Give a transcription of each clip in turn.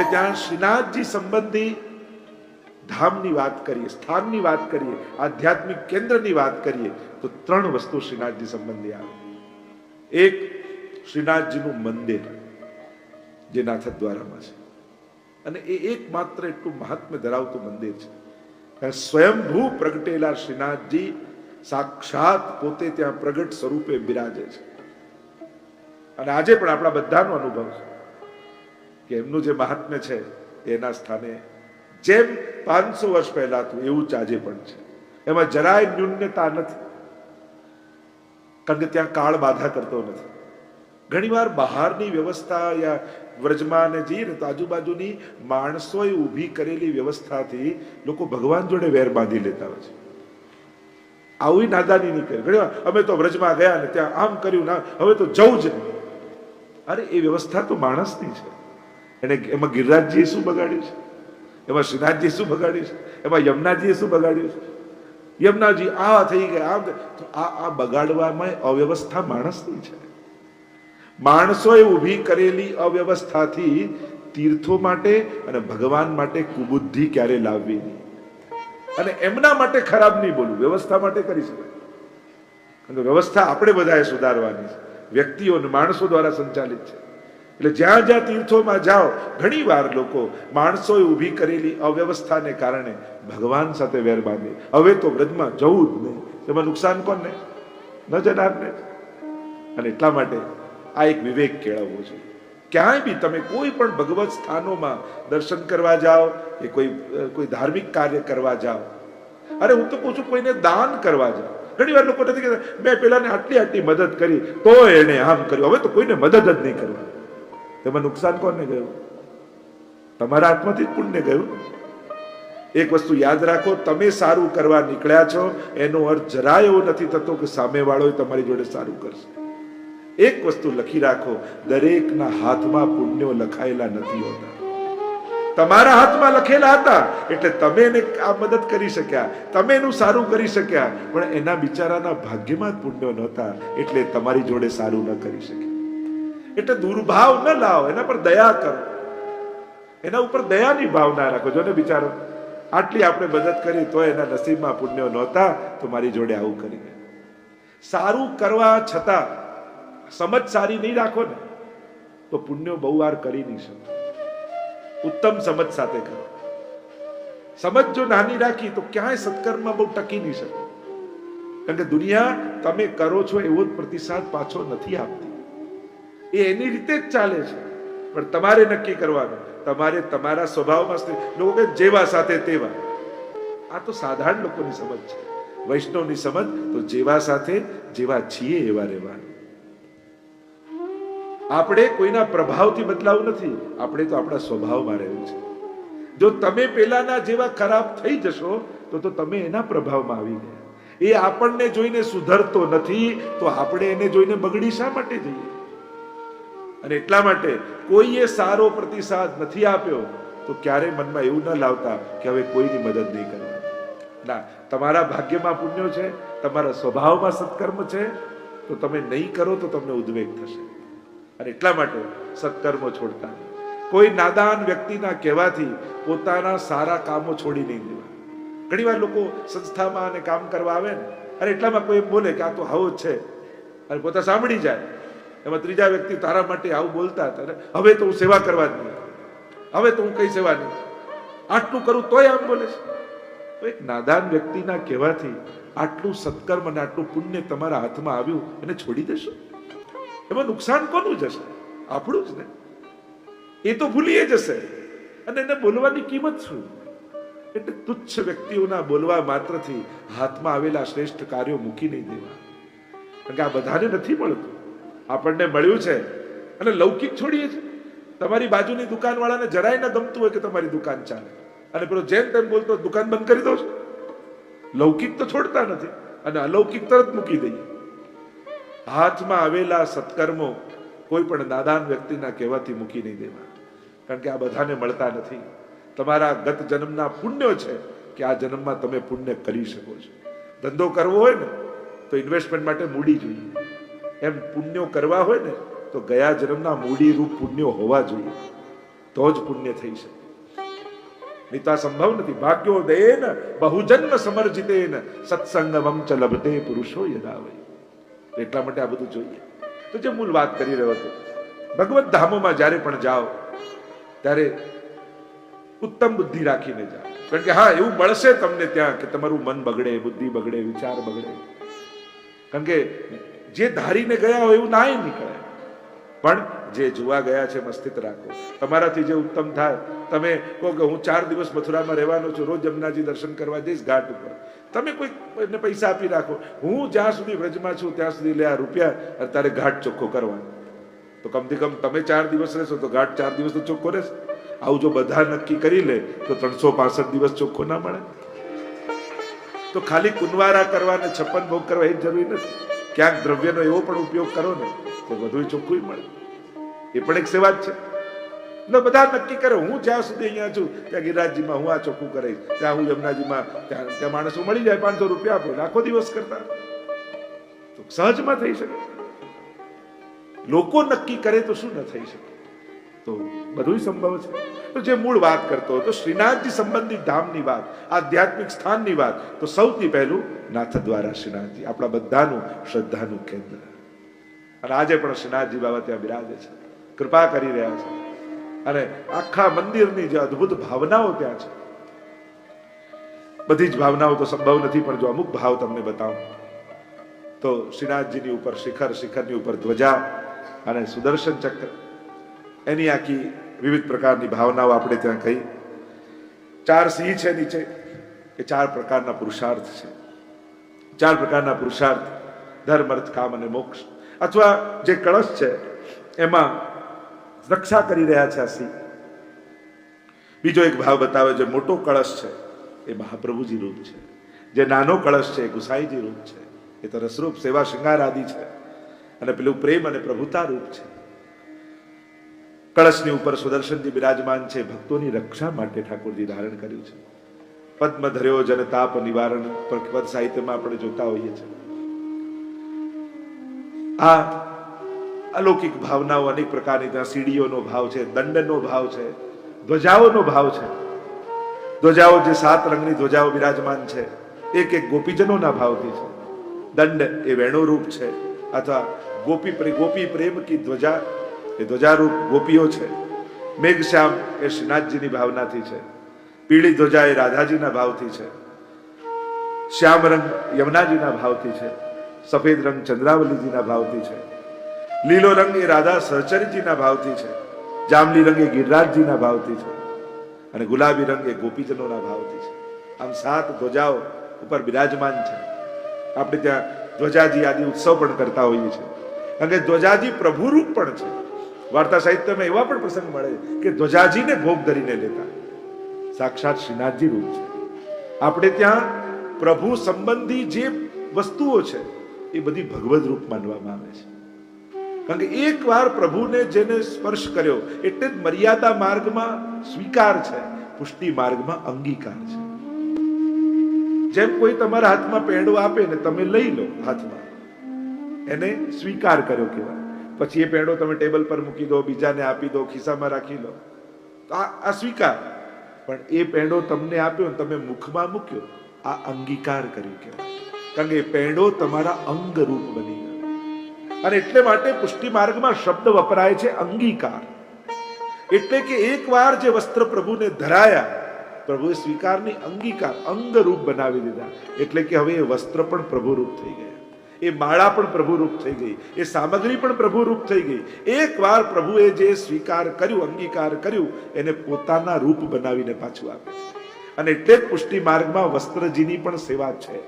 એટલે ત્યાં શ્રીનાથજી સંબંધી ધામની વાત કરીએ, સ્થાનની વાત કરીએ, આધ્યાત્મિક કેન્દ્રની વાત કરીએ તો ત્રણ વસ્તુ શ્રીનાથજી સંબંધી આવે. એક, શ્રીનાથજીનું મંદિર જે નાથદ્વારામાં છે, અને એ એકમાત્ર એટલું મહાત્મ્ય ધરાવતું મંદિર છે. સ્વયંભૂ પ્રગટેલા શ્રીનાથજી સાક્ષાત પોતે ત્યાં પ્રગટ સ્વરૂપે બિરાજે છે. અને આજે પણ આપણા બધાનો અનુભવ છે કે એમનું જે મહાત્મ્ય છે એના સ્થાને જેમ 500 વર્ષ પહેલા હતું એવું જ આજે પણ છે. એમાં જરાય ન્યૂનતા નથી, કારણ કે ત્યાં કાળ બાધા કરતો નથી. ઘણીવાર બહારની વ્યવસ્થા યા વ્રજમાં જઈએ ને તો આજુબાજુની માણસોએ ઊભી કરેલી વ્યવસ્થાથી લોકો ભગવાન જોડે વેર બાંધી લેતા હોય છે. આવી નાદાની નહીં કરી. ઘણીવાર અમે તો વ્રજમાં ગયા ને ત્યાં આમ કર્યું ના, હવે તો જવું જ નહીં. અરે એ વ્યવસ્થા તો માણસની છે. એને એમાં ગિરિરાજજીએ શું બગાડ્યું છે? એમાં શ્રીનાથજીએ શું બગાડ્યું છે? એમાં યમુનાજીએ શું બગાડ્યું છે? યમુનાજી આ થઈ ગયા, આમ તો આ બગાડવામાં અવ્યવસ્થા માણસની છે. માણસોએ ઊભી કરેલી અવ્યવસ્થાથી તીર્થો માટે અને ભગવાન માટે કુબુદ્ધિ ક્યારે લાવવી નહીં. અને એમના માટે ખરાબ નહીં બોલવું, વ્યવસ્થા માટે કરી શકાય. કારણ કે વ્યવસ્થા આપણે બધાએ સુધારવાની છે, વ્યક્તિઓ અને માણસો દ્વારા સંચાલિત છે. એટલે જ્યાં જ્યાં તીર્થોમાં જાઓ, ઘણી વાર લોકો માણસોએ ઊભી કરેલી અવ્યવસ્થાને કારણે ભગવાન સાથે વેર બાંધે. હવે તો વ્રજમાં જવું જ નહીં, એમાં નુકસાન કોને? ન જનારને. અને એટલા માટે આ એક વિવેક કેળવવો છે. ક્યાંય બી તમે કોઈ પણ ભગવત સ્થાનોમાં દર્શન કરવા જાઓ કે કોઈ ધાર્મિક કાર્ય કરવા જાઓ, અરે હું તો કહું છું કોઈને દાન કરવા જાઓ. ઘણી વાર લોકો નથી કહેતા મેં પેલાને આટલી મદદ કરી તો એને આમ કર્યું, હવે તો કોઈને મદદ જ નહીં કરવા. તેમાં નુકસાન કોને ગયું? તમારા હાથમાંથી જ પુણ્ય ગયું. એક વસ્તુ યાદ રાખો, તમે સારું કરવા નીકળ્યા છો એનો અર્થ જરાય એવો નથી થતો કે સામેવાળો તમારી જોડે સારું કરશે. એક વસ્તુ લખી રાખો, દરેકના હાથમાં પુણ્યો લખાયેલા નથી હોતા. તમારા હાથમાં લખેલા હતા એટલે તમે એને આ મદદ કરી શક્યા, તમે એનું સારું કરી શક્યા, પણ એના બિચારાના ભાગ્યમાં જ પુણ્યો નહોતા એટલે તમારી જોડે સારું ન કરી શકે. એટલે દુર્ભાવ ન લાવો, એના પર દયા કરો, એના ઉપર દયાની ભાવના રાખો. જો ને બિચારો આટલી આપણે મદદ કરી તો એના નસીબમાં પુણ્યો નહોતા તો મારી જોડે આવું કરી ગયા. સારું કરવા છતાં સમજ સારી નહીં રાખો ને તો પુણ્યો બહુ વાર કરી નહીં શકો. ઉત્તમ સમજ સાથે કરો. સમજ જો નાની રાખી તો ક્યાંય સત્કર્મમાં બહુ ટકી નહીં શકો. કારણ કે દુનિયા તમે કરો છો એવો જ પ્રતિસાદ પાછો નથી આપતી. એ એની રીતે જ ચાલે છે, પણ તમારે નક્કી કરવાનું. તમારે તમારા સ્વભાવમાં લોકો કે જેવા સાથે તેવા. આ તો સાધારણ લોકોની સમજ છે. વૈષ્ણવની સમજ તો જેવા સાથે જેવા છીએ એવા રહેવાનું. આપણે કોઈના પ્રભાવથી બદલાવું નથી, આપણે તો આપણા સ્વભાવમાં રહેવું છે. જો તમે પેલાના જેવા ખરાબ થઈ જશો તો તમે એના પ્રભાવમાં આવી ગયા. એ આપણને જોઈને સુધરતો નથી તો આપણે એને જોઈને બગડી શા માટે જઈએ? અને એટલા માટે કોઈએ સારો પ્રતિસાદ નથી આપ્યો તો ક્યારેય મનમાં એવું ન લાવતા કે હવે કોઈની મદદ નહીં કરવાની. ના, તમારા ભાગ્યમાં પુણ્યો છે, તમારા સ્વભાવમાં સત્કર્મ છે, તો તમે નહીં કરો તો તમને ઉદ્વેગ થશે. અને એટલા માટે સત્કર્મો છોડતા નહીં. કોઈ નાદાન વ્યક્તિના કહેવાથી પોતાના સારા કામો છોડી નહીં દેવા. ઘણી વાર લોકો સંસ્થામાં અને કામ કરવા આવે ને, અને એટલામાં કોઈ એમ બોલે કે આ તો આવો જ છે, અને પોતા સાંભળી જાય. એમાં ત્રીજા વ્યક્તિ તારા માટે આવું બોલતા હતા, હવે તો હું સેવા કરવા જ નહીં, હવે તો હું કઈ સેવા નહીં, આટલું કરું તોય આમ બોલે છે. તો એક નાદાન વ્યક્તિના કહેવાથી આટલું સત્કર્મ અને આટલું પુણ્ય તમારા હાથમાં આવ્યું, એને છોડી દેશો? એમાં નુકસાન કોનું જશે? આપણું જ ને. એ તો ભૂલી જશે, અને એને બોલવાની કિંમત શું? એટલે તુચ્છ વ્યક્તિઓના બોલવા માત્રથી હાથમાં આવેલા શ્રેષ્ઠ કાર્યો મૂકી નહીં દેવા. કારણ કે આ બધાને નથી મળતું. આપણને મળ્યું છે અને લૌકિક છોડીએ છીએ. તમારી બાજુની દુકાન વાળાને જરાય ન ગમતું હોય કે તમારી દુકાન ચાલે, અને પેલો જેમ તેમ બોલતો દુકાન બંધ કરી દો છો. લૌકિક તો છોડતા નથી અને અલૌકિક તરત મૂકી દઈએ. હાથમાં આવેલા સત્કર્મો કોઈ પણ નાદાન વ્યક્તિના કહેવાથી મૂકી નહીં દેવા. કારણ કે આ બધાને મળતા નથી. તમારા ગત જન્મના પુણ્યો છે કે આ જન્મમાં તમે પુણ્ય કરી શકો છો. ધંધો કરવો હોય ને તો ઇન્વેસ્ટમેન્ટ માટે મૂડી જોઈએ. એમ પુણ્યો કરવા હોય ને તો ગયા જન્મના મૂડી રૂપ પુણ્યો હોવા જોઈએ. તો જ પુણ્ય થઈ શકે, નહીં તો આ સંભવ નથી. ભાગ્યોદયેન બહુજન્મ સમર્જિતેન સત્સંગમં ચ લભતે પુરુષો યદા વૈ. એટલા માટે આ બધું જોઈએ. તો જે મૂળ વાત કરી રહ્યો હતો, ભગવત ધામોમાં જ્યારે પણ જાઓ ત્યારે ઉત્તમ બુદ્ધિ રાખીને જાઓ. કારણ કે હા, એવું મળશે તમને ત્યાં કે તમારું મન બગડે, બુદ્ધિ બગડે, વિચાર બગડે. કારણ કે જે ધારીને ગયા હોય એવું નાય નીકળે. પણ જે જોવા ગયા છે એમાં સ્થિત રાખો. તમારાથી જે ઉત્તમ થાય, તમે કહો કે હું 4 દિવસ મથુરામાં રહેવાનો છું, રોજ જમનાજી દર્શન કરવા જઈશ ઘાટ ઉપર, તમે કોઈને પૈસા આપી રાખો, હું જ્યાં સુધી વ્રજમાં છું ત્યાં સુધી લે આ રૂપિયા, અને તારે ઘાટ ચોખ્ખો કરવાનો. તો કમથી કમ તમે 4 દિવસ રહેશો તો ઘાટ 4 દિવસ તો ચોખ્ખો રહેશે. આવું જો બધા નક્કી કરી લે તો 365 દિવસ ચોખ્ખો ના મળે. તો ખાલી કુંવારા કરવા ને 56 ભોગ કરવા એ જરૂરી નથી. ક્યાંક દ્રવ્યનો એવો પણ ઉપયોગ કરો ને તો બધું ચોખ્ખું મળે. એ પણ એક સેવા જ છે. એટલે બધા નક્કી કરે, હું જ્યાં સુધી અહીંયા છું ત્યાં ગિરિરાજજીમાં હું આ ચોખ્ખું કરીશ, ત્યાં હું યમુનાજીમાં, ત્યાં માણસો મળી જાય 500 રૂપિયા આપો, આખો દિવસ કરતા તો સહજમાં થઈ શકે. લોકો નક્કી કરે તો શું ન થઈ શકે? તો બધું સંભવ છે. તો જે મૂળ વાત કરતો હતો શ્રીનાથજી સંબંધિત ધામની વાત, આધ્યાત્મિક સ્થાનની વાત, તો સૌથી પહેલું નાથ દ્વારા શ્રીનાથજી આપણા બધાનું શ્રદ્ધાનું કેન્દ્ર. અને આજે પણ શ્રીનાથજી બાબા ત્યાં બિરાજે છે, કૃપા કરી રહ્યા છે. અને આખા મંદિરની જે અદ્ભુત ભાવનાઓ ત્યાં છે, બધી જ ભાવનાઓ તો સંભવ નથી, પણ જો અમુક ભાવ તમને બતાવું તો શ્રીનાથજીની ઉપર શિખર, શિખરની ઉપર ધ્વજા અને સુદર્શન ચક્ર, એની આખી વિવિધ પ્રકારની ભાવનાઓ આપણે ત્યાં કહી. 4 સિંહ છે નીચે, એ 4 પ્રકારના પુરુષાર્થ છે. 4 પ્રકારના પુરુષાર્થ, ધર્મ, અર્થ, કામ અને મોક્ષ. અથવા જે કળશ છે એમાં રક્ષા કરી રહ્યા છે આ સિંહ. બીજો એક ભાવ બતાવે, જે મોટો કળશ છે એ મહાપ્રભુજી રૂપ છે, જે નાનો કળશ છે એ ગુસાઈજી રૂપ છે, એ તો રસરૂપ, સેવા, શૃંગાર આદિ છે. અને પેલું પ્રેમ અને પ્રભુતા રૂપ છે. કળશની ઉપર સુદર્શનજી બિરાજમાન છે, ભક્તોની રક્ષા માટે ઠાકોરજી ધારણ કર્યું છે. પદ્મ ધર્યો જન તાપ નિવારણ, પદ સાહિત્યમાં આપણે જોતા હોઈએ છીએ. આ અલૌકિક ભાવનાઓ અનેક પ્રકારની, ત્યાં સીડીઓનો ભાવ છે, દંડનો ભાવ છે, ધ્વજાઓનો ભાવ છે. ધ્વજાઓ જે 7 રંગની ધ્વજાઓ બિરાજમાન છે, એક એક ગોપીજનોના ભાવથી છે. દંડ એ વેણુ રૂપ છે, અથવા ગોપી પ્રેમ કી ધ્વજા, એ ધ્વજારૂપ ગોપીઓ છે. મેઘશ્યામ એ શ્રીનાથજીની ભાવનાથી છે. પીળી ધ્વજા એ રાધાજીના ભાવથી છે. શ્યામ રંગ યમુનાજીના ભાવથી છે. સફેદ રંગ ચંદ્રાવલીજીના ભાવથી છે. લીલો રંગ એ રાધા સહચરીજીના ભાવથી છે. જાંબલી રંગ એ ગિરિરાજજીના ભાવથી છે. અને ગુલાબી રંગ એ ગોપીજનોના ભાવથી છે. આમ 7 ધ્વજાઓ ઉપર બિરાજમાન છે. આપણે ત્યાં ધ્વજાજી આદિ ઉત્સવ પણ કરતા હોઈએ છીએ. કારણ કે ધ્વજાજી પ્રભુરૂપ પણ છે. વાર્તા સાહિત્યમાં એવા પણ પ્રસંગ મળે કે ધ્વજાજીને ભોગ ધરીને લેતા સાક્ષાત શ્રીનાથજી રૂપ છે. આપણે ત્યાં પ્રભુ સંબંધી જે વસ્તુઓ છે એ બધી ભગવદ રૂપ માનવામાં આવે છે. કારણ કે એક વાર પ્રભુને જેને સ્પર્શ કર્યો એટલે જ મર્યાદા માર્ગમાં સ્વીકાર છે, પુષ્ટિ માર્ગમાં અંગીકાર છે. જેમ કોઈ તમારા હાથમાં પેંડો આપે ને તમે લઈ લો હાથમાં, એને સ્વીકાર કર્યો કહેવાય. પછી એ પેંડો તમે ટેબલ પર મૂકી દો, બીજાને આપી દો, ખિસ્સામાં રાખી લો, તો આ સ્વીકાર. પણ એ પેંડો તમને આપ્યો ને તમે મુખમાં મૂક્યો, આ અંગીકાર કર્યું કહેવાય. કારણ કે એ પેંડો તમારા અંગ રૂપ બની ગયો. અને એટલે માટે પુષ્ટિ માર્ગમાં શબ્દ વપરાય છે અંગીકાર. એટલે કે એકવાર જે વસ્ત્ર પ્રભુને ધરાયા, પ્રભુએ સ્વીકારની અંગીકાર, અંગ રૂપ બનાવી દીધા. એટલે કે હવે એ વસ્ત્ર પણ પ્રભુ રૂપ થઈ ગયા, એ માળા પણ પ્રભુ રૂપ થઈ ગઈ, એ સામગ્રી પણ પ્રભુ રૂપ થઈ ગઈ. એકવાર પ્રભુએ જે સ્વીકાર કર્યું, અંગીકાર કર્યું, એને પોતાના રૂપ બનાવીને પાછું આપે છે. અને એટલે જ પુષ્ટિ માર્ગમાં વસ્ત્રજીની પણ સેવા છે.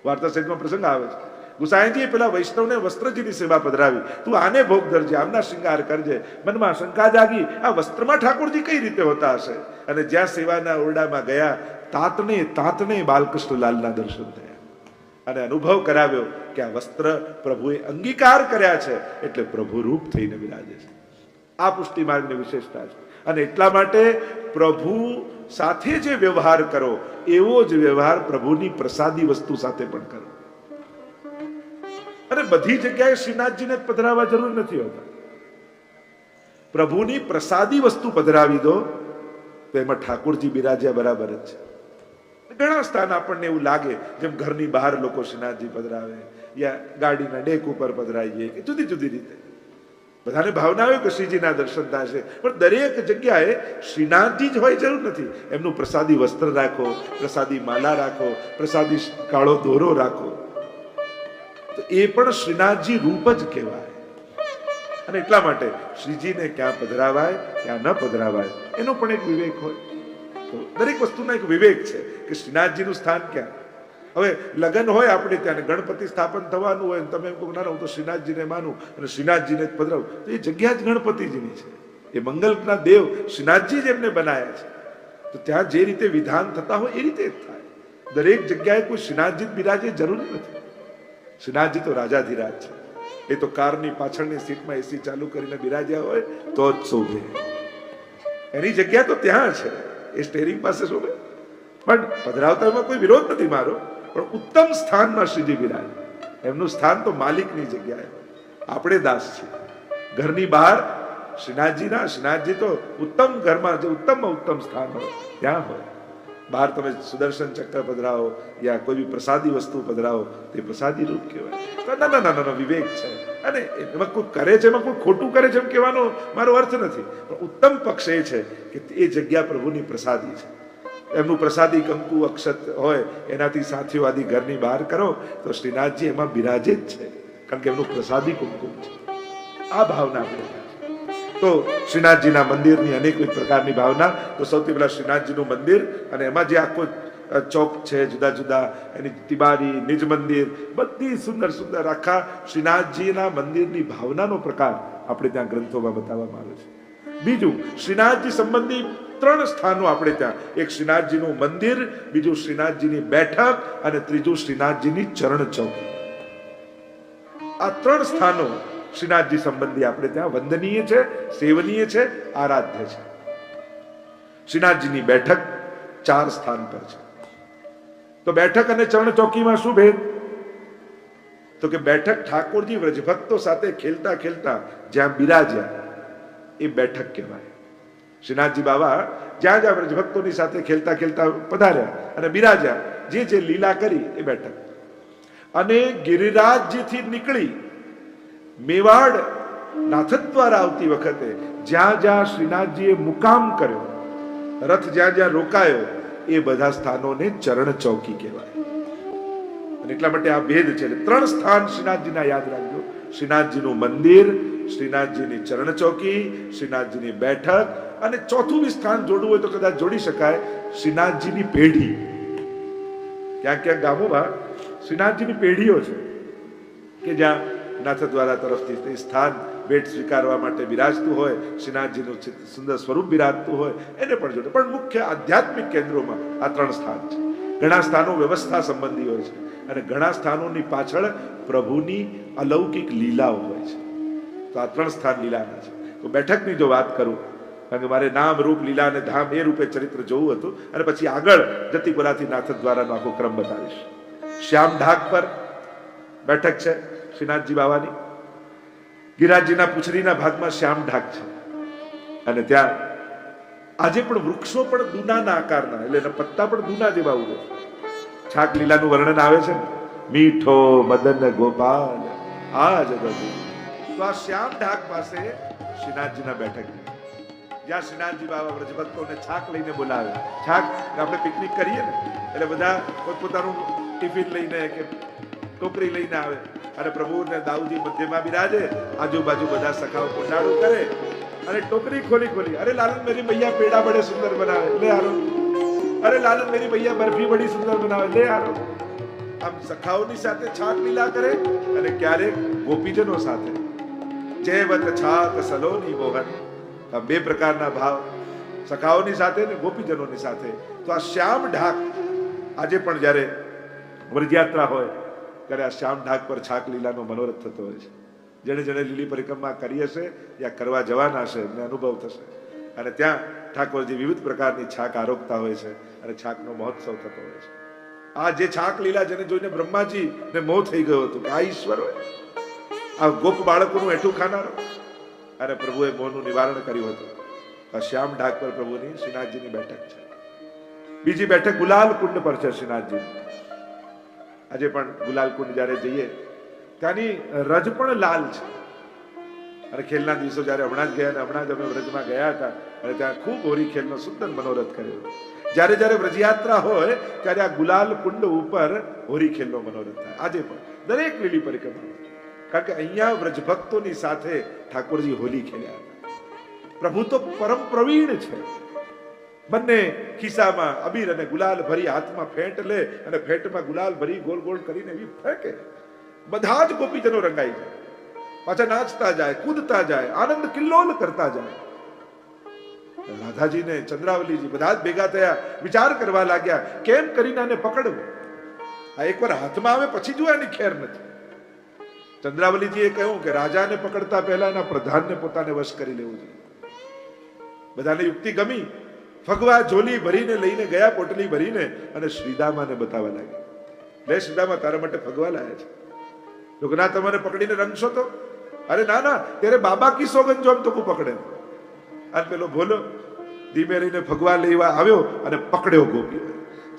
વાર્તા સાહિત્યમાં પ્રસંગ આવે છે, ગુસાઈજીએ પેલા વૈષ્ણવને વસ્ત્રજીની સેવા પધરાવી, તું આને ભોગ ધરજે, આમના શૃંગાર કરજે. મનમાં શંકા જાગી, આ વસ્ત્રમાં ઠાકોરજી કઈ રીતે હોતા હશે? અને જ્યાં સેવાના ઓરડામાં ગયા, તાતને બાલકૃષ્ણલાલના દર્શન થયા અને અનુભવ કરાવ્યો કે આ વસ્ત્ર પ્રભુએ અંગીકાર કર્યા છે, એટલે પ્રભુ રૂપ થઈને બિરાજે છે. આ પુષ્ટિ માર્ગની વિશેષતા છે. અને એટલા માટે પ્રભુ સાથે જે વ્યવહાર કરો એવો જ વ્યવહાર પ્રભુની પ્રસાદી વસ્તુ સાથે પણ કરો. અને બધી જગ્યાએ શ્રીનાથજીને પધરાવવા જરૂર નથી હોતા. પ્રભુની પ્રસાદી વસ્તુ પધરાવી દો તો એમાં ઠાકોરજી બિરાજ્યા બરાબર જ છે. ઘણા સ્થાન આપણને એવું લાગે જેમ ઘરની બહાર લોકો શ્રીનાથજી પધરાવે યા ગાડીના ડેક ઉપર પધરાવીએ કે જુદી જુદી રીતે બધાને ભાવના હોય કે શ્રીજીના દર્શન થશે, પણ દરેક જગ્યાએ શ્રીનાથજી જ હોય જરૂર નથી. એમનું પ્રસાદી વસ્ત્ર રાખો, પ્રસાદી માલા રાખો, પ્રસાદી કાળો દોરો રાખો, તો એ પણ શ્રીનાથજી રૂપ જ કહેવાય. અને એટલા માટે શ્રીજીને ક્યાં પધરાવાય ક્યાં ન પધરાવાય એનો પણ એક વિવેક હોય. તો દરેક વસ્તુનો એક વિવેક છે કે શ્રીનાથજીનું સ્થાન ક્યાં. હવે લગ્ન હોય આપણે ત્યાં ગણપતિ સ્થાપન થવાનું હોય, તમે એમ કહો ના હું તો શ્રીનાથજીને માનું અને શ્રીનાથજીને જ પધરાવું, તો એ જગ્યા જ ગણપતિજીની છે. એ મંગલના દેવ શ્રીનાથજી જ એમને બનાયા છે. તો ત્યાં જે રીતે વિધાન થતા હોય એ રીતે જ થાય. દરેક જગ્યાએ કોઈ શ્રીનાથજી બિરાજે જરૂરી નથી. શ્રીનાથજી તો રાજાધિરાજ છે. એ તો કારની પાછળની સીટમાં એસી ચાલુ કરીને બિરાજ્યા હોય તો જ શોભે. એની જગ્યા તો ત્યાં છે, એ સ્ટેરિંગ પાસે શોભે. પણ પધરાવતા એમાં કોઈ વિરોધ નથી મારો, પણ ઉત્તમ સ્થાનમાં શ્રીજી બિરાજ. એમનું સ્થાન તો માલિકની જગ્યાએ. આપણે દાસ છીએ. ઘરની બહાર શ્રીનાથજી તો ઉત્તમ ઘરમાં જે ઉત્તમમાં ઉત્તમ સ્થાન હોય ત્યાં હોય. બહાર તમે સુદર્શન ચક્ર પધરાવો યા કોઈ બી પ્રસાદી વસ્તુ પધરાવો તે પ્રસાદી રૂપ કહેવાય. ના ના ના વિવેક છે. અને એમાં કોઈ કરે છે, એમાં કોઈ ખોટું કરે છે એમ કહેવાનો મારો અર્થ નથી, પણ ઉત્તમ પક્ષ એ છે કે એ જગ્યા પ્રભુની પ્રસાદી છે. એમનું પ્રસાદી કંકુ અક્ષત હોય એનાથી સાથીવાદી ઘરની બહાર કરો તો શ્રીનાથજી એમાં બિરાજે જ છે, કારણ કે એમનું પ્રસાદી કુમકુમ છે. આ ભાવના આપણે તો શ્રીનાથજીના મંદિરની અનેક પ્રકારની ભાવના. તો સૌથી પહેલા શ્રીનાથજીનું મંદિર અને એમાં જે આખો ચોક છે, જુદા જુદા એની તિબારી, નિજ મંદિર, બધી સુંદર સુંદર આખા શ્રીનાથજીના મંદિરની ભાવનાનો પ્રકાર આપણે ત્યાં ગ્રંથોમાં બતાવવામાં આવ્યો છે. બીજું, શ્રીનાથજી સંબંધી 3 સ્થાનો આપણે ત્યાં, એક શ્રીનાથજીનું મંદિર, બીજું શ્રીનાથજીની બેઠક અને ત્રીજું શ્રીનાથજીની ચરણ ચૌકી. આ 3 સ્થાનો શ્રીનાથજી સંબંધી આપણે ત્યાં વંદનીય છે, સેવનીય છે, આરાધ્ય છે. શ્રીનાથજીની બેઠક 4 સ્થાન પર છે. તો બેઠક અને ચરણ ચોકીમાં શું ભેદ? તો કે બેઠક ઠાકોરજી વ્રજભક્તો સાથે ખેલતા ખેલતા જ્યાં બિરાજ્યા એ બેઠક કહેવાય. શ્રીનાથજી બાબા જ્યાં જ્યાં વ્રજભક્તોની સાથે ખેલતા ખેલતા પધાર્યા અને બિરાજ્યા, જે જે લીલા કરી એ બેઠક. અને ગિરિરાજજીથી નીકળી મેવાડ નાથદ્વારા આવતી વખતે જ્યાં જ્યાં શ્રીનાથજીએ મુકામ કર્યો, રથ જ્યાં જ્યાં રોકાયો, એ બધા સ્થાનોને ચરણ ચોકી કહેવાય. અને એટલા માટે આ ભેદ છે. 3 સ્થાન શ્રીનાથજીના યાદ રાખજો: શ્રીનાથજીનું મંદિર, શ્રીનાથજીની ચરણ ચોકી, શ્રીનાથજીની બેઠક, અને ચોથું બી સ્થાન જોડવું હોય તો કદાચ જોડી શકાય, શ્રીનાથજીની પેઢી. ક્યાંક ક્યાંક ગામોમાં શ્રીનાથજીની પેઢીઓ છે કે જ્યાં નાથદ્વારા તરફથી તે સ્થાન ભેટ સ્વીકારવા માટે બિરાજતું હોય, શ્રીનાથજીનું સુંદર સ્વરૂપ બિરાજતું હોય, એને પણ જોડે. પણ મુખ્ય આધ્યાત્મિક કેન્દ્રોમાં આ 3 સ્થાન છે. ઘણા સ્થાનો વ્યવસ્થા સંબંધી હોય છે અને ઘણા સ્થાનોની પાછળ પ્રભુની અલૌકિક લીલાઓ હોય છે. તો આ 3 સ્થાન લીલાના છે. તો બેઠકની જો વાત કરું, કારણ કે મારે નામ, રૂપ, લીલા અને ધામ એ રૂપે ચરિત્ર જોવું હતું, અને પછી આગળ જતિપુરાથી નાથદ્વારાનો આખો ક્રમ બતાવીશ. શ્યામ ઢાક પર બેઠક છે શ્રીનાથજી બાવાની. ગિરિરાજજીના પૂંછડીના ભાગમાં શ્યામ ઢાક છે. અને ત્યાં આજે પણ વૃક્ષો પણ દૂનાના આકારના, એટલે એના પત્તા પણ દૂના જેવા ઉગે. છાક લીલાનું વર્ણન આવે છે ને, મીઠો મદન ગોપાલ આ જગત. તો આ શ્યામ ઢાક પાસે શ્રીનાથજીના બેઠક, જ્યાં શ્રીનાથજી બાબા વ્રજભક્તોને છાક લઈને બોલાવે. છાક આપણે પિકનિક કરીએ ને એટલે બધા પોતપોતાનું ટિફિન લઈને કે ટોકરી લઈને આવે અને પ્રભુને દાઉજી મધ્યમાં બિરાજે, આજુબાજુ બધા સખાઓ કોંડાળું કરે અને ટોકરી ખોલી ખોલી, અરે લાલન મેરી મૈયા પેડા બડે સુંદર બનાવે, લે આરો. અરે લાલન મેરી મૈયા બરફી બડી સુંદર બનાવે, લે આરો. આમ સખાઓની સાથે છાક લીલા કરે અને ક્યારેક ગોપીજનો સાથે. જયવત છાક સલોની મોહન. આ 2 પ્રકારના ભાવ, સખાઓની સાથે ને ગોપીજનોની સાથે. તો આ શ્યામ ઢાક આજે પણ જ્યારે વ્રજયાત્રા હોય ત્યારે આ શ્યામ ઢાક પર છાક લીલાનો મનોરથ થતો હોય છે. જેણે જેણે લીલી પરિક્રમા કરી હશે યા કરવા જવાના હશે એમને અનુભવ થશે. અને ત્યાં ઠાકોરજી વિવિધ પ્રકારની છાક આરોગતા હોય છે અને છાકનો મહોત્સવ થતો હોય છે. આ જે છાક લીલા જેને જોઈને બ્રહ્માજી ને મોહ થઈ ગયો હતો કે આ ઈશ્વર હોય, આ ગોપ બાળકોનું એઠું ખાનારો. અને પ્રભુએ મોહનું નિવારણ કર્યું હતું. આ શ્યામ ઢાક પર પ્રભુની શ્રીનાથજીની બેઠક છે. બીજી બેઠક ગુલાલ કુંડ પર છે શ્રીનાથજી. આજે પણ ગુલાલ કુંડ જ્યારે જઈએ ત્યાંની રજ પણ લાલ છે. અને ખેલના દિવસો જ્યારે હમણાં જ ગયા અને હમણાં જ અમે વ્રજમાં ગયા હતા અને ત્યાં ખૂબ હોરી ખેલનો સુંદર મનોરથ કર્યો. જ્યારે જ્યારે વ્રજયાત્રા હોય ત્યારે આ ગુલાલ કુંડ ઉપર હોરી ખેલનો મનોરથ થાય. આજે પણ દરેક લીલી પરિક્રમા, કારણ કે અહીંયા વ્રજભક્તોની સાથે ઠાકોરજી હોલી ખેલ્યા હતા. પ્રભુ તો પરમ પ્રવીણ છે. બંને ખિસ્સામાં અબીર અને ગુલાલ ભરી હાથમાં ફેંટ લે અને ફેંટમાં ગુલાલ ભરી ગોળ ગોળ કરીને એવી ફેંકે. બધા જ ગોપીજનો રંગાઈ જાય, પાછા નાચતા જાય, કૂદતા જાય, આનંદ કિલ્લોલ કરતા જાય. રાધાજી ને ચંદ્રાવલીજી બધા જ ભેગા થયા, વિચાર કરવા લાગ્યા કેમ કરીને આને પકડવું. આ એકવાર હાથમાં આવે પછી જો એની ખેર નથી. ચંદ્રાવલીજીએ કહ્યું કે રાજાને પકડતા પહેલા એના પ્રધાનને પોતાને વશ કરી લેવું જોઈએ. બધાને યુક્તિ ગમી. ફગવા ઝોલી ભરીને લઈને ગયા, પોટલી ભરીને, અને શ્રીદામાને બતાવવા લાગ્યા. લે શ્રીદામા, તારા માટે ફગવા લાયા છે. લોકો ના તમારે પકડીને રંગશો તો? અરે ના ના, તેરે બાબા કી સોગન જો તો પકડે. અને પેલો ભોલો ધીમે રહીને ફગવા લેવા આવ્યો અને પકડ્યો ગોપીઓ.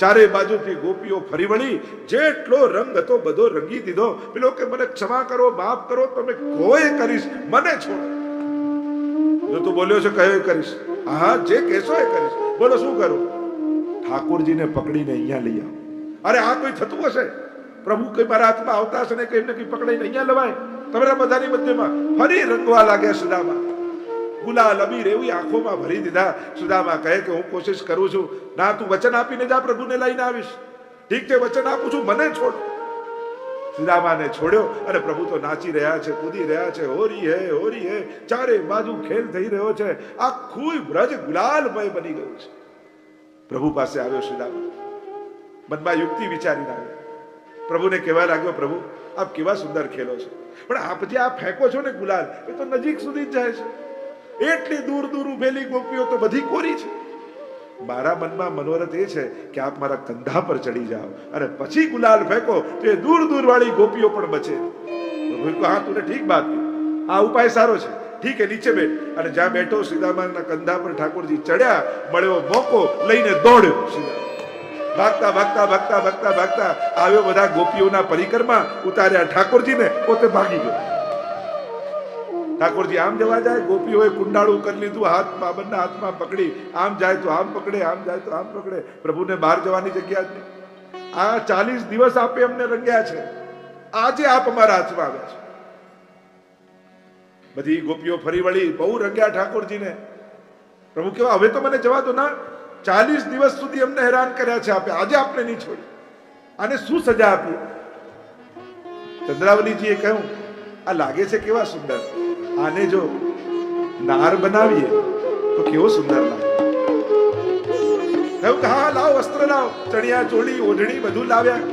ચારે બાજુથી ગોપીઓ ફરી વળી, જેટલો રંગ હતો બધો રંગી દીધો. પેલો કે મને ક્ષમા કરો, માફ કરો, તમે કોઈ કરીશ, મને છોડો. જો તું બોલ્યો છે કયો કરીશ? હા, જે કહેશો એ કરીશ. બોલો શું કરું? ઠાકોરજીને પકડીને અહીંયા લઈ આવો. અરે આ કોઈ થતું હશે? પ્રભુ કઈ મારા હાથમાં આવતા હશે ને કઈ ને કઈ પકડીને અહીંયા લવાય? તમારા બધાની મધ્યમાં ફરી રંગવા લાગ્યા સુદામા. ગુલાલ અબીર એવી આંખોમાં ભરી દીધા. સુદામા કહે કે હું કોશિશ કરું છું. ના, તું વચન આપીને જા, પ્રભુને લઈને આવીશ. ઠીક છે, વચન આપું છું, મને છોડ. સુદામાને છોડ્યો અને પ્રભુ તો નાચી રહ્યા છે, કૂદી રહ્યા છે. હોરી હે, હોરી હે, ચારે બાજુ ખેલ થઈ રહ્યો છે. આખું બ્રજ ગુલાલમય બની ગયું છે. પ્રભુ પાસે આવ્યો સુદામા, મનમાં યુક્તિ વિચારીને આવ્યો. પ્રભુને કહેવા લાગ્યો, પ્રભુ આપ કેવા સુંદર ખેલો છો, પણ આપ જે આ ફેંકો છો ને ગુલાલ, એ તો નજીક સુધી જ જાય છે. એટલી દૂર દૂર ઉભેલી ગોપીઓ તો બધી કોરી છે. મારા મનમાં મનોરથ એ છે કે આપ મારા કંધા પર ચડી જાઓ અને પછી ગુલાલ ફેંકો તો એ દૂર દૂર વાળી ગોપીઓ પણ બચે. હા, તું ઠીક બાત, આ ઉપાય સારો છે. ઠીક હે, નીચે બેઠ. અને જ્યાં બેઠો સીતામાના કંધા પર ઠાકોરજી ચડ્યા. મળ્યો મોકો, લઈને દોડ્યો સીતા. ભાગતા ભાગતા ભાગતા ભાગતા ભાગતા આવ્યો બધા ગોપીઓના પરિક્રમા, ઉતાર્યા ઠાકોરજીને, પોતે ભાગી ગયો. ઠાકોરજી આમ જવા જાય, ગોપીઓએ કુંડાળું કરી લીધું, હાથમાં બંને હાથમાં પકડી, આમ જાય તો આમ પકડે, આમ જાય તો આમ પકડે. પ્રભુને બહાર જવાની જગ્યા જ નહીં. આ 40 દિવસ આપે અમને રંગ્યા છે, આજે આપ અમારા હાથમાં આવ્યા છે. બધી ગોપીઓ ફરી વળી, બહુ રંગ્યા ઠાકોરજીને. પ્રભુ કેવા, હવે તો મને જવા દો. ના, 40 દિવસ સુધી અમને હેરાન કર્યા છે આપે, આજે આપને નહીં છોડી. આને શું સજા આપી? ચંદ્રાવલીજીએ કહ્યું, આ લાગે છે કેવા સુંદર, આને જો નાર બનાવીએ તો કેવો સુંદર લાગે. કહ્યું કે હા, લાવો વસ્ત્ર લાવો. ચણિયા ચોળી, ઓઢણી બધું લાવ્યા.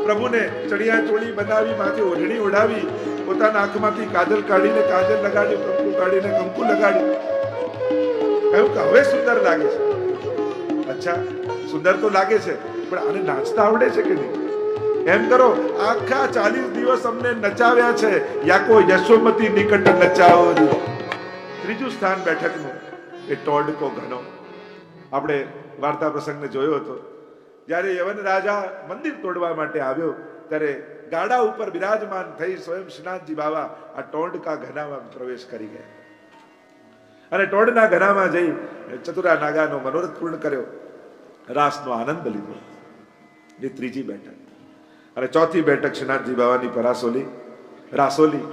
પ્રભુને ચણિયા ચોળી બનાવી, માથે ઓઢણી ઓઢાવી, પોતાના આંખમાંથી કાજલ કાઢીને કાજલ લગાડ્યું, કંકુ કાઢીને કંકુ લગાડ્યું. કહ્યું કે હવે સુંદર લાગે છે. અચ્છા, સુંદર તો લાગે છે, પણ આને નાચતા આવડે છે કે નહીં? એમ કરો, આખા 40 દિવસ અમને નચાવ્યા છે, યાકો યશોમતી નિકટ નચાવો. ત્રીજું સ્થાન બેઠકનું એ ટોડકો ઘનો. આપણે વાર્તા પ્રસંગને જોયો હતો. જ્યારે યવન રાજા મંદિર તોડવા માટે આવ્યો ત્યારે ગાડા ઉપર બિરાજમાન થઈ સ્વયં શ્રીનાથજી બાવા આ ટોડકા ઘનામાં પ્રવેશ કરી ગયા અને ટોડના ઘનામાં જઈ ચતુરા નાગાનો મનોરથ પૂર્ણ કર્યો, રાસનો આનંદ લીધો. એ ત્રીજી બેઠક. અને ચોથી બેઠક શ્રીનાથજી બાવાની પરાસોલી, રાસોલી.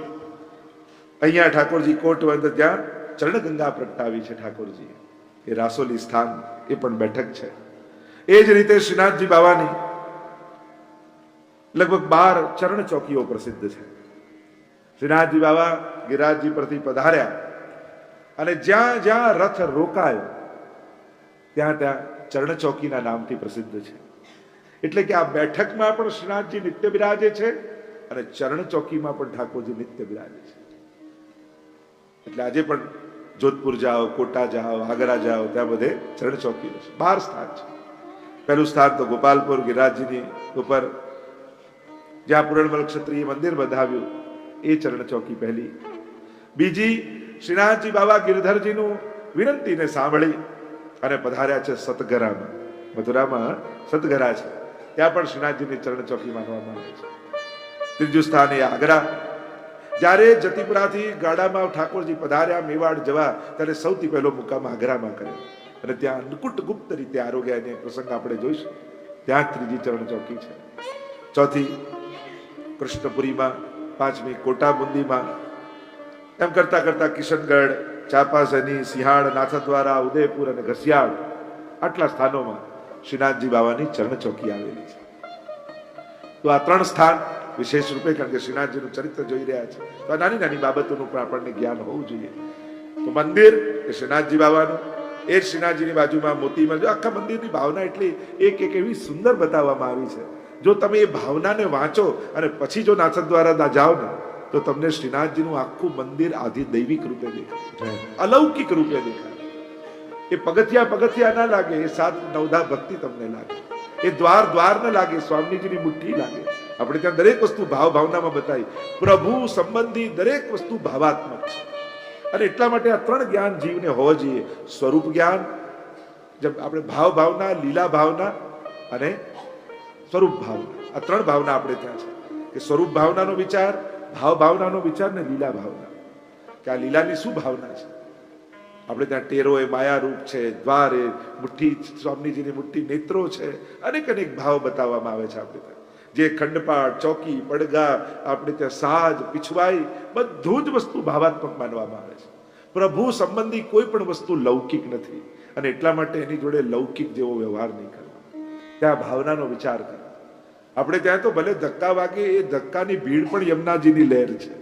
અહીંયા ઠાકોરજી કોટવંદ, ત્યાં ચરણગંગા પ્રગટાવી છે ઠાકોરજી. એ રાસોલી સ્થાન, એ પણ બેઠક છે. એ જ રીતે શ્રીનાથજી બાવાની લગભગ 12 ચરણ ચોકીઓ પ્રસિદ્ધ છે. શ્રીનાથજી બાવા ગિરિરાજજી પરથી પધાર્યા અને જ્યાં જ્યાં રથ રોકાયો ત્યાં ત્યાં ચરણ ચોકીના નામથી પ્રસિદ્ધ છે. એટલે કે આ બેઠકમાં પણ શ્રીનાથજી નિત્ય બિરાજે છે અને ચરણ ચોકીમાં પણ ઠાકોરજી નિત્ય બિરાજે છે. એટલે આજે પણ જોધપુર જાઓ, કોટા જાઓ, આગ્રા જાઓ, ત્યાં બધે ચરણ ચોકીઓ છે. 12 સ્થાન છે. પહેલું સ્થાન તો ગોપાલપુર ગિરિરાજજીની ઉપર, જ્યાં પૂરણમલ ક્ષત્રિય મંદિર બંધાવ્યું, એ ચરણ ચોકી પહેલી. બીજી શ્રીનાથજી બાબા ગિરધરજીનું વિનંતીને સાંભળી અને પધાર્યા છે સતગરામાં. મથુરામાં સતગરા છે, ત્યાં પણ શ્રીનાથજીની ચરણ ચોકી માનવામાં આવે છે. ત્રીજું સ્થાન એ આગ્રા. જ્યારે જતીપુરાથી ગાડામાં ઠાકોરજી પધાર્યા મેવાડ જવા, ત્યારે સૌથી પહેલો મુકામ આગ્રામાં કર્યો અને ત્યાં અન્નકૂટ ગુપ્ત રીતે આરોગ્યનો પ્રસંગ આપણે જોઈશું. ત્યાં ત્રીજી ચરણ ચોકી છે. ચોથી કૃષ્ણપુરીમાં, પાંચમી કોટાબુંદીમાં, એમ કરતા કરતા કિશનગઢ, ચાપાસની, સિંહાળ, નાથદ્વારા, ઉદયપુર અને ઘસિયાળ, આટલા સ્થાનોમાં શ્રીનાથજી બાવાની ચરણ ચોકી આવેલી છે. તો આ ત્રણ સ્થાન વિશેષ રૂપે, કારણ કે શ્રીનાથજીનું ચરિત્ર જોઈ રહ્યા છે તો આ નાની નાની બાબતોનું પણ આપણને જ્ઞાન હોવું જોઈએ. તો મંદિર એ શ્રીનાથજી બાવાનું, એ જ શ્રીનાથજીની બાજુમાં મોતીમાં, જો આખા મંદિરની ભાવના એટલી એક એક એવી સુંદર બતાવવામાં આવી છે. જો તમે એ ભાવનાને વાંચો અને પછી જો નાથદ્વારા જાઓ ને તો તમને શ્રીનાથજીનું આખું મંદિર આધિ દૈવિક રૂપે દેખાય, અલૌકિક રૂપે દેખાય. એ પગથિયા ના લાગે, એ સાત નવધા ભક્તિ તમને લાગે, એ દ્વાર ન લાગે, સ્વામીજીની મુઠ્ઠી લાગે. આપણે ત્યાં દરેક વસ્તુ ભાવ ભાવનામાં બતાવી. પ્રભુ સંબંધી દરેક વસ્તુ ભાવાત્મક છે અને એટલા માટે આ ત્રણ જ્ઞાન જીવને હોવા જોઈએ. સ્વરૂપ જ્ઞાન, જેમ આપણે ભાવ ભાવના, લીલા ભાવના અને સ્વરૂપ ભાવના, આ ત્રણ ભાવના આપણે ત્યાં છે કે સ્વરૂપ ભાવનાનો વિચાર, ભાવ ભાવનાનો વિચાર ને લીલા ભાવના. કે આ લીલાની શું ભાવના છે? આપણે ત્યાં ટેરો એ માયા રૂપ છે, દ્વાર એ મુઠ્ઠી, સ્વામીજીની મુઠ્ઠી નેત્રો છે, અનેક અનેક ભાવ બતાવવામાં આવે છે. આપણે ત્યાં જે ખંડપાટ, ચોકી, પડગા, આપણે ત્યાં સાજ, પીછવાઈ, બધું જ વસ્તુ ભાવાત્મક માનવામાં આવે છે. પ્રભુ સંબંધી કોઈ પણ વસ્તુ લૌકિક નથી અને એટલા માટે એની જોડે લૌકિક જેવો વ્યવહાર નહીં કરવો, ત્યાં ભાવનાનો વિચાર કરો. આપણે ત્યાં તો ભલે ધક્કા વાગે, એ ધક્કાની ભીડ પણ યમુનાજીની લહેર છે.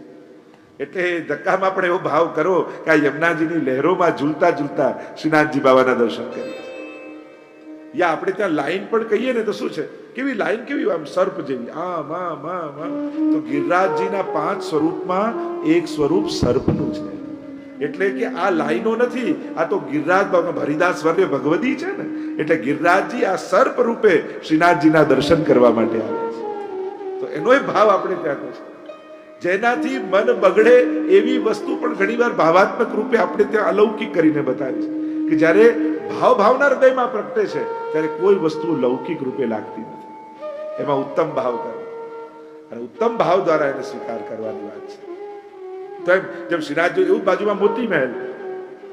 એટલે ધક્કામાં પણ એવો ભાવ કરો કે આ યમુનાજીની લહેરોમાં ઝૂલતા ઝૂલતા શ્રીનાથજી બાબાના દર્શન કરીએ. યા આપણે ત્યાં લાઈન પણ કહીએ ને તો શું છે, કેવી લાઈન, કેવી આમ સર્પ જેવી, આમ આમ આમ આમ. તો ગિરિરાજજીના 5 સ્વરૂપમાં એક સ્વરૂપ સર્પનું છે. એટલે કે આ લાઈનો નથી, આ તો ગિરિરાજ હરિદાસ વર્ય ભગવદી છે ને, એટલે ગિરિરાજજી આ સર્પ રૂપે શ્રીનાથજીના દર્શન કરવા માટે આવે છે. તો એનો એ ભાવ આપણે ત્યાં છે, જેનાથી મન બગડે એવી વસ્તુ પણ ઘણીવાર ભાવાત્મક રૂપે આપણે ત્યાં અલૌકિક કરીને બતાવી છે. કે જ્યારે ભાવ ભાવના હૃદયમાં પ્રગટે છે ત્યારે કોઈ વસ્તુ લૌકિક રૂપે લાગતી નથી. એમાં ઉત્તમ ભાવ કરો અને ઉત્તમ ભાવ દ્વારા એને સ્વીકાર કરવાની વાત છે. તો એમ જેમ શ્રીનાથજી, એવું બાજુમાં મોતી મહેલ,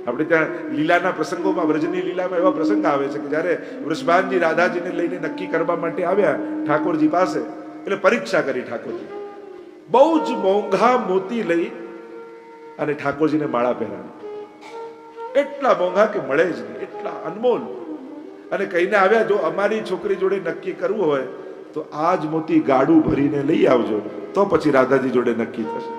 આપણે ત્યાં લીલાના પ્રસંગોમાં, વ્રજની લીલામાં એવા પ્રસંગ આવે છે કે જ્યારે વૃષભાનજી રાધાજીને લઈને નક્કી કરવા માટે આવ્યા ઠાકોરજી પાસે, એટલે પરીક્ષા કરી ઠાકોરજી, બહુ જ મોંઘા મોતી લઈ અને ઠાકોરજીને માળા પહેરાવી. એટલા મોંઘા કે મળે જ નહીં, એટલા અનમોલ. અને કહીને આવ્યા, જો અમારી છોકરી જોડે નક્કી કરવું હોય તો આ જ મોતી ગાડું ભરીને લઈ આવજો, તો પછી રાધાજી જોડે નક્કી થશે.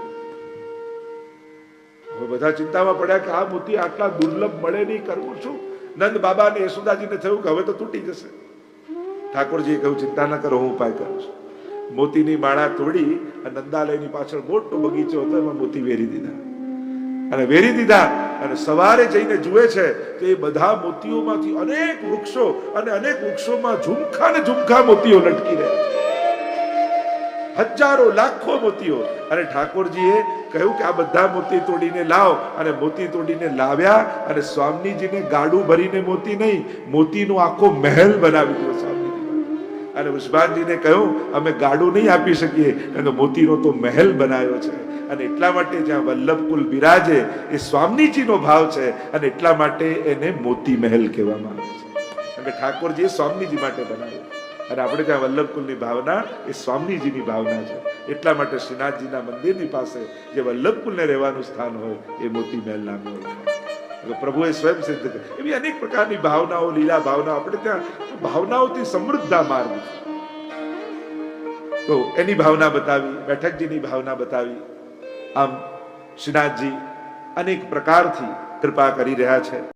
હવે બધા ચિંતામાં પડ્યા કે આ મોતી આટલા દુર્લભ મળે નહીં, કરવું શું? નંદ બાબા અને યશોદાજીને થયું કે હવે તો તૂટી જશે. ઠાકોરજીએ કહ્યું, ચિંતા ન કરો, હું ઉપાય કરું છું. મોતીની માળા તોડી અને નંદાલયની પાછળ મોટો બગીચો હતો, એમાં મોતી વેરી દીધા અને સવારે જઈને જુએ છે તો એ બધા મોતીઓમાંથી અનેક વૃક્ષો અને અનેક વૃક્ષોમાં ઝુમખા ને ઝુમખા મોતીઓ લટકી રહ્યા છે, હજારો લાખો મોતીઓ. અને ઠાકોરજીએ કહ્યું કે આ બધા મોતી તોડીને લાવ. અને મોતી તોડીને લાવ્યા અને સ્વામીજીને ગાડું ભરીને મોતી નહીં, મોતીનો આખો મહેલ બનાવી દીધો સ્વામીજી. અને વૃષભાનજીને કહ્યું, અમે ગાડું નહીં આપી શકીએ, અને મોતીનો તો મહેલ બનાવ્યો છે. અને એટલા માટે જ્યાં વલ્લભકુલ બિરાજે એ સ્વામીજીનો ભાવ છે અને એટલા માટે એને મોતી મહેલ કહેવામાં આવે છે. અને ઠાકોરજીએ સ્વામીજી માટે બનાવ્યો અને આપણે ત્યાં વલ્લભકુલની ભાવના એ સ્વામીજીની ભાવના છે. એટલા માટે શ્રીનાથજીના મંદિરની પાસે જે વલ્લભકુલને રહેવાનું સ્થાન હોય એ મોતી મહેલ નામે ઓળખાય. પ્રભુએ સ્વયં સિદ્ધ કરી એવી અનેક પ્રકારની ભાવનાઓ, લીલા ભાવના આપણે ત્યાં ભાવનાઓથી સમૃદ્ધ માર્ગ છે. તો એની ભાવના બતાવી, બેઠકજીની ભાવના બતાવી. આમ શ્રીનાથજી અનેક પ્રકારથી કૃપા કરી રહ્યા છે.